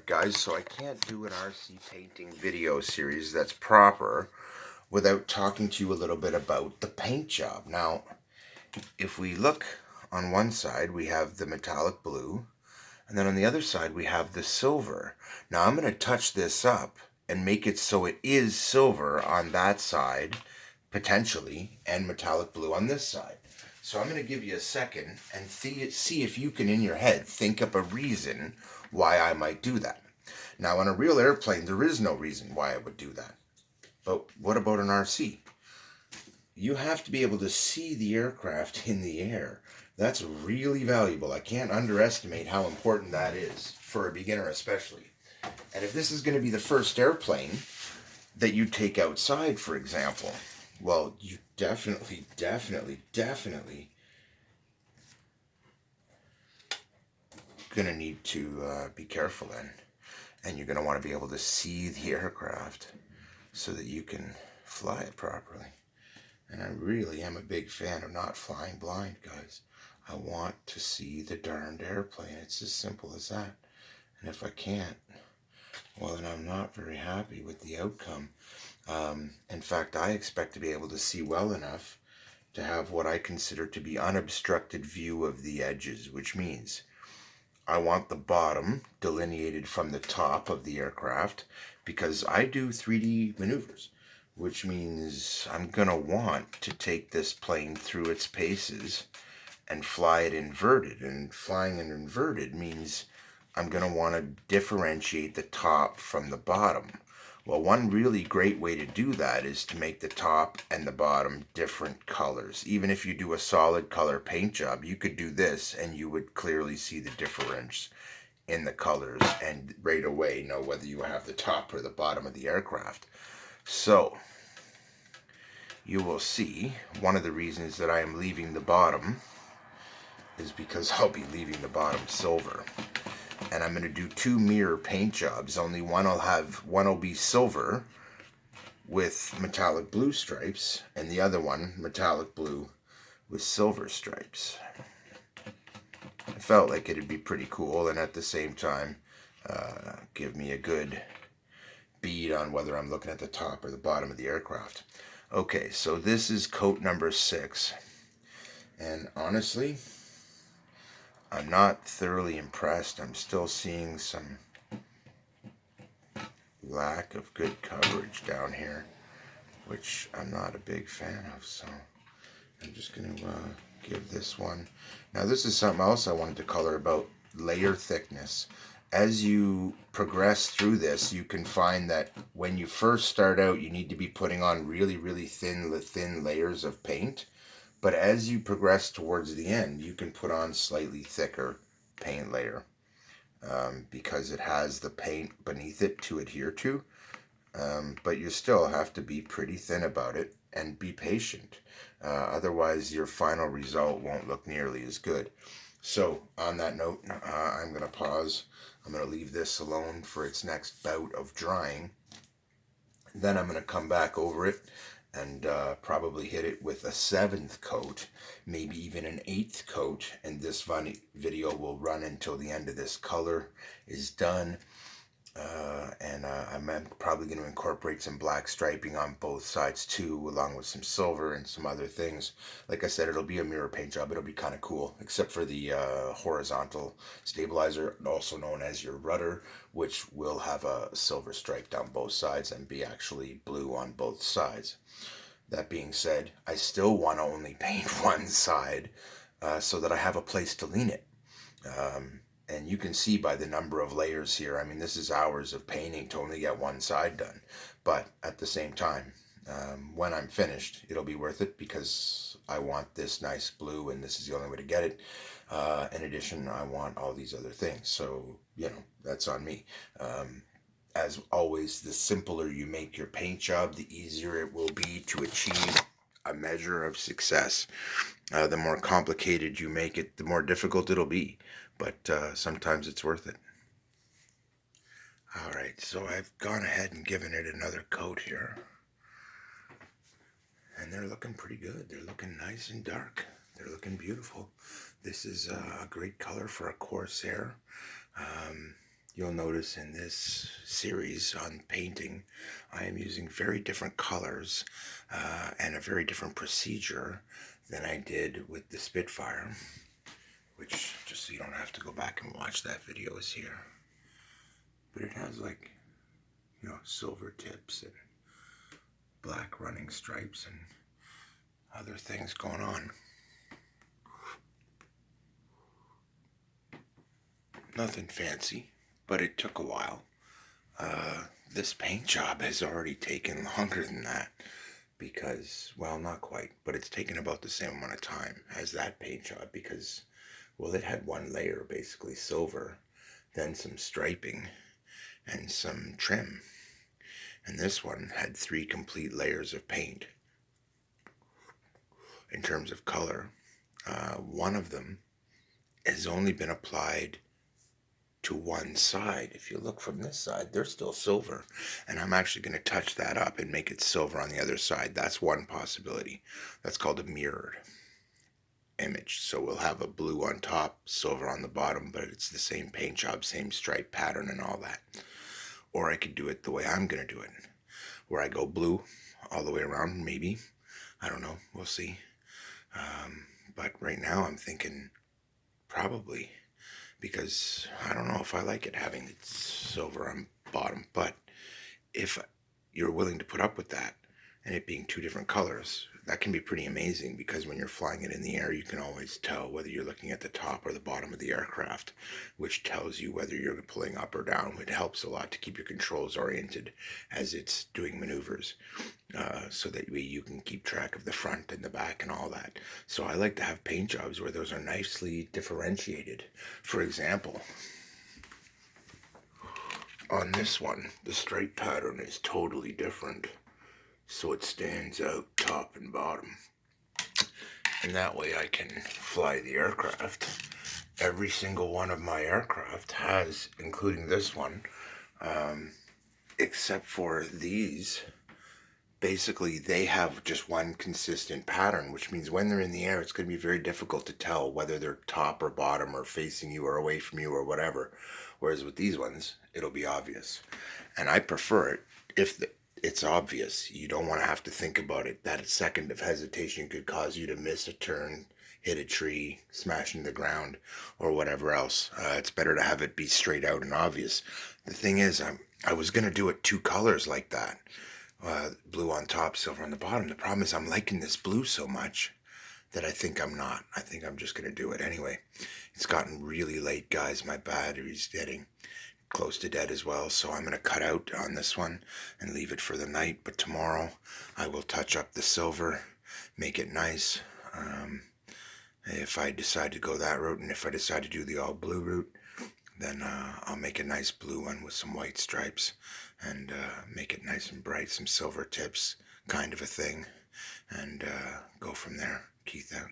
Guys, so I can't do an RC painting video series that's proper without talking to you a little bit about the paint job. Now, if we look on one side, we have the metallic blue, and then on the other side, we have the silver. Now, I'm going to touch this up and make it so it is silver on that side, potentially, and metallic blue on this side. So I'm going to give you a second and see if you can, in your head, think up a reason why I might do that. Now, on a real airplane, there is no reason why I would do that. But what about an RC? You have to be able to see the aircraft in the air. That's really valuable. I can't underestimate how important that is, for a beginner especially. And if this is going to be the first airplane that you take outside, for example, well, you definitely going to need to be careful then. And you're going to want to be able to see the aircraft so that you can fly it properly. And I really am a big fan of not flying blind, guys. I want to see the darned airplane. It's as simple as that. And if I can't, well, then I'm not very happy with the outcome. In fact, I expect to be able to see well enough to have what I consider to be unobstructed view of the edges, which means I want the bottom delineated from the top of the aircraft because I do 3D maneuvers, which means I'm going to want to take this plane through its paces and fly it inverted. And flying it inverted means I'm going to want to differentiate the top from the bottom. Well, one really great way to do that is to make the top and the bottom different colors. Even if you do a solid color paint job, you could do this and you would clearly see the difference in the colors and right away know whether you have the top or the bottom of the aircraft. So, you will see one of the reasons that I am leaving the bottom is because I'll be leaving the bottom silver. And I'm going to do two mirror paint jobs. Only one will be silver with metallic blue stripes, and the other one metallic blue with silver stripes. I felt like it'd be pretty cool, and at the same time, give me a good bead on whether I'm looking at the top or the bottom of the aircraft. Okay, so this is coat number 6, and honestly, I'm not thoroughly impressed. I'm still seeing some lack of good coverage down here, which I'm not a big fan of, so I'm just going to give this one. Now, this is something else I wanted to color about layer thickness. As you progress through this, you can find that when you first start out, you need to be putting on really thin layers of paint. But as you progress towards the end, you can put on slightly thicker paint layer because it has the paint beneath it to adhere to. But you still have to be pretty thin about it and be patient. Otherwise, your final result won't look nearly as good. So, on that note, I'm going to pause. I'm going to leave this alone for its next bout of drying. Then I'm going to come back over it and probably hit it with a 7th coat, maybe even an 8th coat, and this video will run until the end of this color is done. And I'm probably going to incorporate some black striping on both sides too, along with some silver and some other things. Like I said, it'll be a mirror paint job. It'll be kind of cool, except for the horizontal stabilizer, also known as your rudder, which will have a silver stripe down both sides and be actually blue on both sides. That being said, I still want to only paint one side so that I have a place to lean it. And you can see by the number of layers here, I mean, this is hours of painting to only get one side done. But at the same time, when I'm finished, it'll be worth it because I want this nice blue and this is the only way to get it. In addition, I want all these other things. So, that's on me. As always, the simpler you make your paint job, the easier it will be to achieve a measure of success. The more complicated you make it, the more difficult it'll be. But sometimes it's worth it. Alright, so I've gone ahead and given it another coat here. And they're looking pretty good. They're looking nice and dark. They're looking beautiful. This is a great color for a Corsair. you'll notice in this series on painting, I am using very different colors and a very different procedure than I did with the Spitfire, which, just so you don't have to go back and watch that video, is here. But it has, like, you know, silver tips and black running stripes and other things going on. Nothing fancy, but it took a while. This paint job has already taken longer than that because, well, not quite, but it's taken about the same amount of time as that paint job because, well, it had one layer, basically silver, then some striping and some trim. And this one had 3 complete layers of paint. In terms of color, one of them has only been applied to one side. If you look from this side, they're still silver, and I'm actually going to touch that up and make it silver on the other side. That's one possibility. That's called a mirrored image. So we'll have a blue on top, silver on the bottom, but it's the same paint job, same stripe pattern and all that. Or I could do it the way I'm going to do it, where I go blue all the way around, maybe. I don't know. We'll see. But right now I'm thinking probably, because I don't know if I like it having it silver on bottom. But if you're willing to put up with that and it being 2 different colors, that can be pretty amazing, because when you're flying it in the air, you can always tell whether you're looking at the top or the bottom of the aircraft, which tells you whether you're pulling up or down. It helps a lot to keep your controls oriented as it's doing maneuvers, so that way you can keep track of the front and the back and all that. So I like to have paint jobs where those are nicely differentiated. For example, on this one, the stripe pattern is totally different, so it stands out top and bottom. And that way I can fly the aircraft. Every single one of my aircraft has, including this one, except for these, basically they have just one consistent pattern, which means when they're in the air, it's going to be very difficult to tell whether they're top or bottom or facing you or away from you or whatever. Whereas with these ones, it'll be obvious. And I prefer it if it's obvious. You don't want to have to think about it. That second of hesitation could cause you to miss a turn, hit a tree, smash into the ground, or whatever else. It's better to have it be straight out and obvious. The thing is, I was going to do it 2 colors like that. Blue on top, silver on the bottom. The problem is I'm liking this blue so much that I think I'm not. I think I'm just going to do it anyway. It's gotten really late, guys. My battery's getting close to dead as well, so I'm going to cut out on this one and leave it for the night. But tomorrow I will touch up the silver, make it nice. If I decide to go that route, and if I decide to do the all blue route, then I'll make a nice blue one with some white stripes and make it nice and bright, some silver tips kind of a thing, and go from there. Keith out.